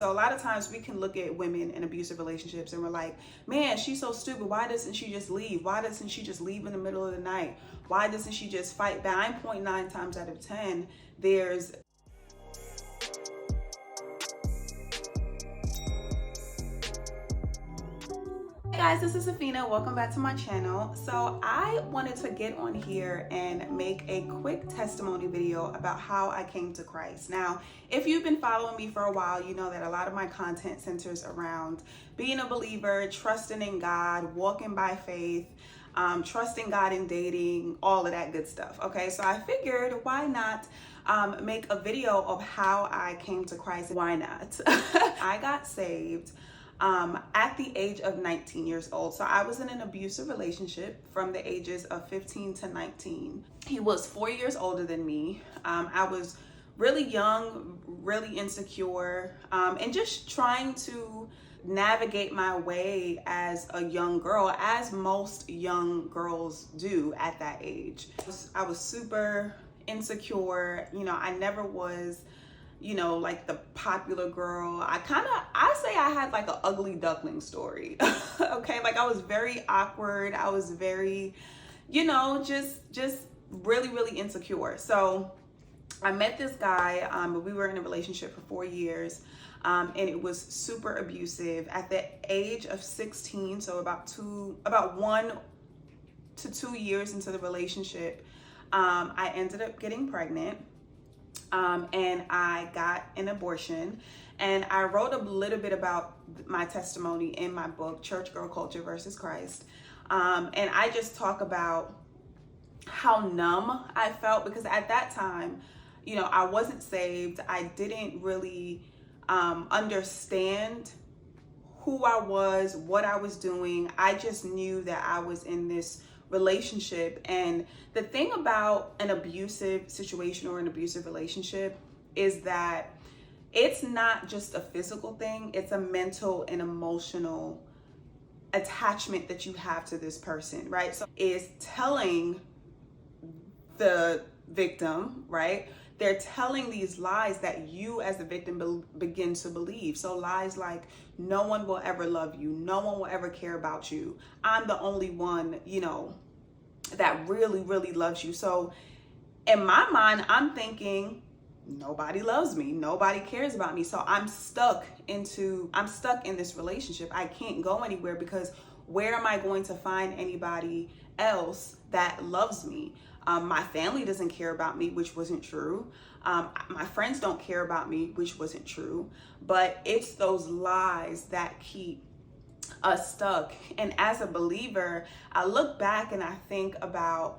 So a lot of times we can look at women in abusive relationships and we're like, man, she's so stupid. Why doesn't she just leave? Why doesn't she just leave in the middle of the night? Why doesn't she just fight back? 9.9 times out of 10, there's Hey guys, this is Saphina. Welcome back to my channel. So I wanted to get on here and make a quick testimony video about how I came to Christ. Now, if you've been following me for a while, you know that a lot of my content centers around being a believer, trusting in God, walking by faith, trusting God in dating, all of that good stuff. Okay, so I figured why not make a video of how I came to Christ. Why not? I got saved at the age of 19 years old. So I was in an abusive relationship from the ages of 15 to 19. He was 4 years older than me. I was really young, really insecure, and just trying to navigate my way as a young girl, as most young girls do at that age. I was super insecure. You know, I never was, you know, like the popular girl. I say I had like an ugly duckling story. Okay, like I was very awkward. I was very, you know, just really insecure. So I met this guy, we were in a relationship for 4 years, and it was super abusive. At the age of 16, so about 1 to 2 years into the relationship, I ended up getting pregnant. And I got an abortion, and I wrote a little bit about my testimony in my book, Church Girl Culture versus Christ. And I just talk about how numb I felt, because at that time, you know, I wasn't saved. I didn't really understand who I was, what I was doing. I just knew that I was in this relationship. And the thing about an abusive situation or an abusive relationship is that it's not just a physical thing, it's a mental and emotional attachment that you have to this person, right? So it's telling the victim, right? They're telling these lies that you as the victim begin to believe. So lies like, no one will ever love you. No one will ever care about you. I'm the only one, you know, that really loves you. So in my mind, I'm thinking, nobody loves me. Nobody cares about me. So I'm stuck in this relationship. I can't go anywhere, because where am I going to find anybody else that loves me? My family doesn't care about me, which wasn't true. My friends don't care about me, which wasn't true. But it's those lies that keep us stuck. And as a believer, I look back and I think about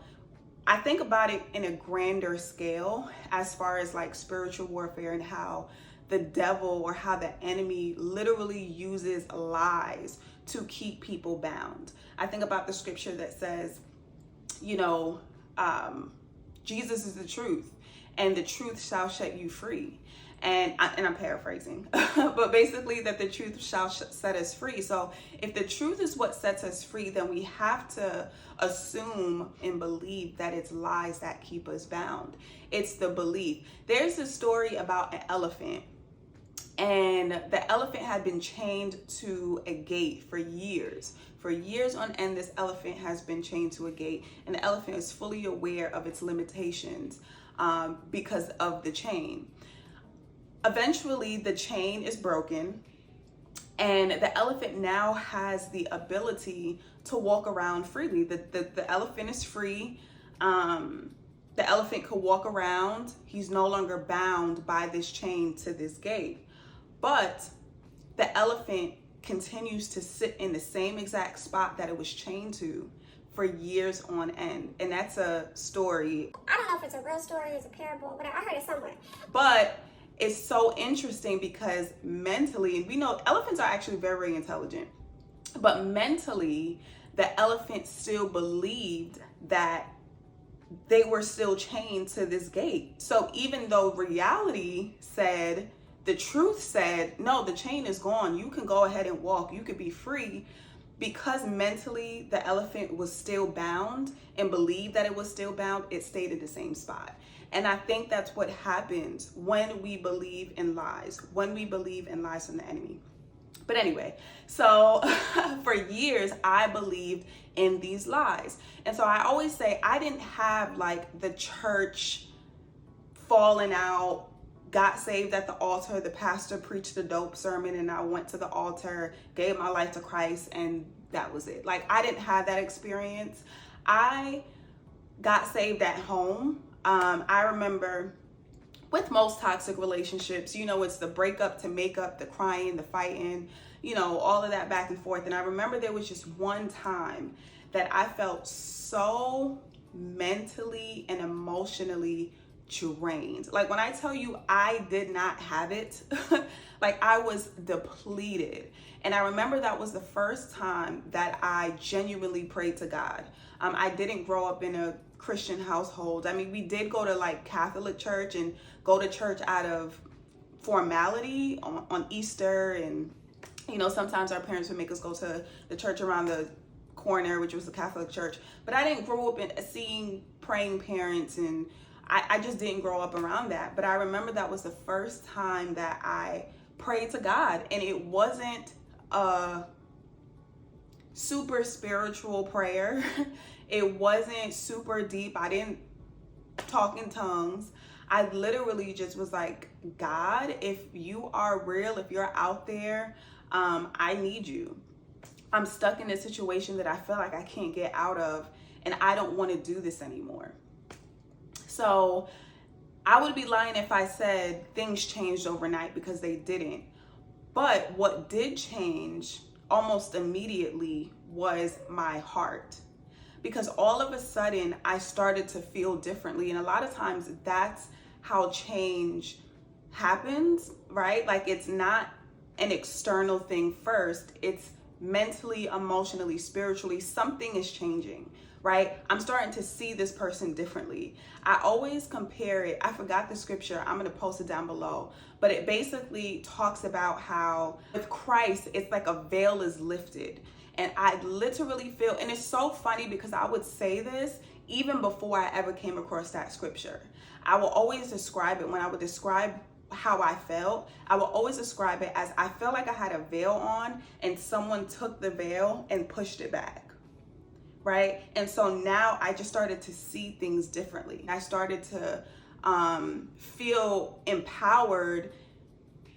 it in a grander scale, as far as like spiritual warfare, and how the devil or how the enemy literally uses lies to keep people bound. I think about the scripture that says, you know, Jesus is the truth, and the truth shall set you free. And I'm paraphrasing, but basically that the truth shall set us free. So if the truth is what sets us free, then we have to assume and believe that it's lies that keep us bound. It's the belief. There's a story about an elephant, and the elephant had been chained to a gate for years. For years on end, this elephant has been chained to a gate, and the elephant is fully aware of its limitations because of the chain. Eventually, the chain is broken, and the elephant now has the ability to walk around freely. The elephant is free. The elephant could walk around. He's no longer bound by this chain to this gate. But the elephant continues to sit in the same exact spot that it was chained to for years on end. And that's a story. I don't know if it's a real story, it's a parable, but I heard it somewhere. But it's so interesting, because mentally, and we know elephants are actually very intelligent, but mentally, the elephant still believed that they were still chained to this gate. So even though reality said, the truth said, no, the chain is gone, you can go ahead and walk, you could be free, because mentally the elephant was still bound and believed that it was still bound, it stayed in the same spot. And I think that's what happens when we believe in lies, when we believe in lies from the enemy. But anyway, so for years, I believed in these lies. And so I always say I didn't have like the church falling out, got saved at the altar, the pastor preached a dope sermon, and I went to the altar, gave my life to Christ, and that was it. Like, I didn't have that experience. I got saved at home. I remember with most toxic relationships, you know, it's the breakup to make up, the crying, the fighting, you know, all of that back and forth. And I remember there was just one time that I felt so mentally and emotionally drained. Like, when I tell you I did not have it, like, I was depleted. And I remember that was the first time that I genuinely prayed to God. I didn't grow up in a Christian household. I mean, we did go to like Catholic church and go to church out of formality on Easter, and you know, sometimes our parents would make us go to the church around the corner, which was the Catholic church. But I didn't grow up in seeing praying parents, and I just didn't grow up around that. But I remember that was the first time that I prayed to God, and it wasn't a super spiritual prayer. It wasn't super deep. I didn't talk in tongues. I literally just was like, God, if you are real, if you're out there, I need you. I'm stuck in a situation that I feel like I can't get out of, and I don't want to do this anymore. So I would be lying if I said things changed overnight, because they didn't. But what did change almost immediately was my heart. Because all of a sudden I started to feel differently. And a lot of times that's how change happens, right? Like, it's not an external thing first. It's mentally, emotionally, spiritually, something is changing, right? I'm starting to see this person differently. I always compare it. I forgot the scripture. I'm going to post it down below. But it basically talks about how with Christ, it's like a veil is lifted. And I literally feel, and it's so funny because I would say this even before I ever came across that scripture. I will always describe it, when I would describe how I felt, I will always describe it as I felt like I had a veil on and someone took the veil and pushed it back, right? And so now I just started to see things differently. I started to feel empowered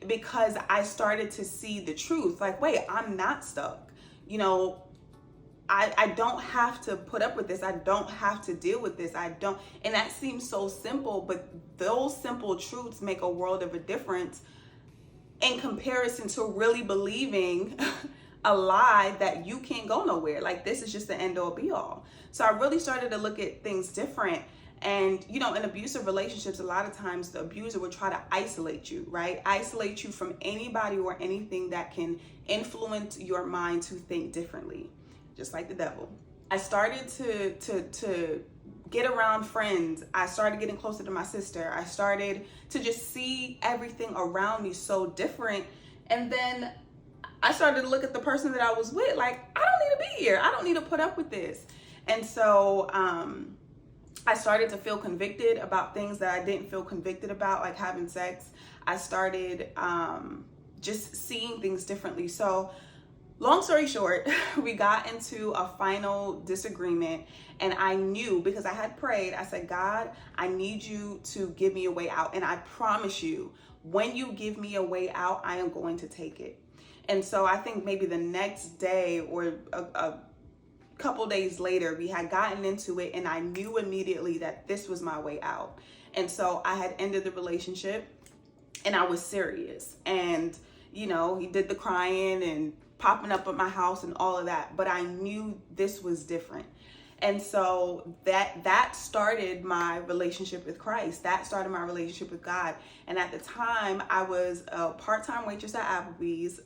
because I started to see the truth. Like, wait, I'm not stuck. You know, I don't have to put up with this. I don't have to deal with this. And that seems so simple, but those simple truths make a world of a difference in comparison to really believing a lie that you can't go nowhere. Like, this is just the end all be all. So I really started to look at things different. And, you know, in abusive relationships, a lot of times the abuser would try to isolate you, right? Isolate you from anybody or anything that can influence your mind to think differently, just like the devil. I started to get around friends. I started getting closer to my sister. I started to just see everything around me so different. And then I started to look at the person that I was with like, I don't need to be here. I don't need to put up with this. And so, I started to feel convicted about things that I didn't feel convicted about, like having sex. I started just seeing things differently. So long story short, we got into a final disagreement, and I knew, because I had prayed, I said, God, I need you to give me a way out. And I promise you, when you give me a way out, I am going to take it. And so I think maybe the next day or a couple days later, we had gotten into it, and I knew immediately that this was my way out. And so I had ended the relationship, and I was serious. And, you know, he did the crying and popping up at my house and all of that, but I knew this was different. And so that started my relationship with Christ. That started my relationship with God. And at the time, I was a part-time waitress at Applebee's.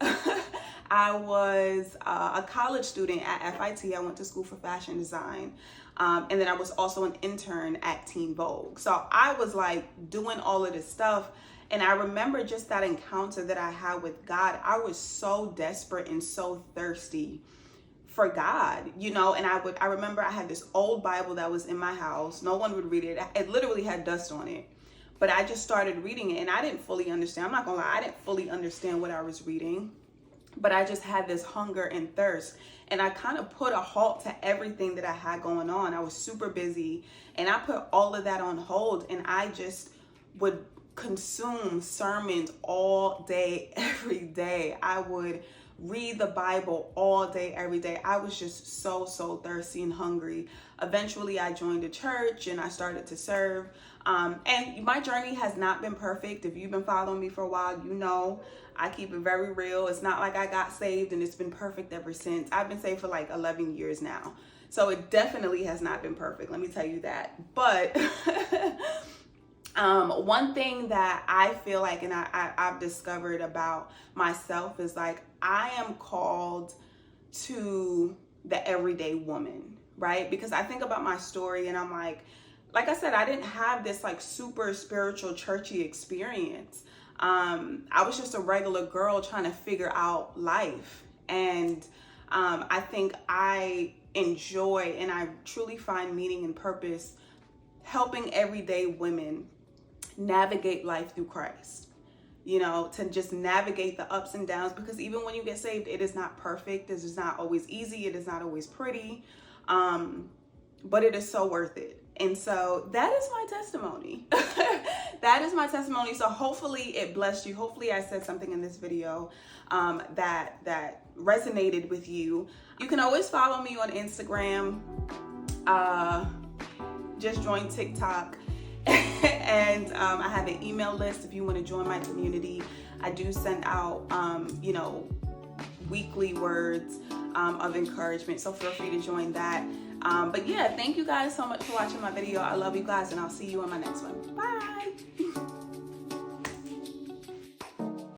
I was a college student at FIT. I went to school for fashion design. And then I was also an intern at Teen Vogue. So I was like doing all of this stuff. And I remember just that encounter that I had with God. I was so desperate and so thirsty for God, you know. And I remember I had this old Bible that was in my house. No one would read it. It literally had dust on it. But I just started reading it, and I didn't fully understand. I'm not gonna lie, I didn't fully understand what I was reading, but I just had this hunger and thirst. And I kind of put a halt to everything that I had going on. I was super busy, and I put all of that on hold, and I just would consume sermons all day, every day. I would read the Bible all day, every day. I was just so thirsty and hungry. Eventually, I joined a church and I started to serve. And my journey has not been perfect. If you've been following me for a while, you know I keep it very real. It's not like I got saved and it's been perfect ever since. I've been saved for like 11 years now. So it definitely has not been perfect. Let me tell you that. But one thing that I feel like, and I've discovered about myself, is like I am called to the everyday woman, right? Because I think about my story and I'm like I said, I didn't have this like super spiritual churchy experience. I was just a regular girl trying to figure out life. And I think I enjoy and I truly find meaning and purpose helping everyday women navigate life through Christ, you know, to just navigate the ups and downs, because even when you get saved, it is not perfect. It is not always easy. It is not always pretty. But it is so worth it. And so that is my testimony. That is my testimony. So hopefully it blessed you. Hopefully I said something in this video that resonated with you. You can always follow me on Instagram. Just join TikTok. And I have an email list if you want to join my community. I do send out, you know, weekly words of encouragement. So feel free to join that. But yeah, thank you guys so much for watching my video. I love you guys, and I'll see you in my next one. Bye.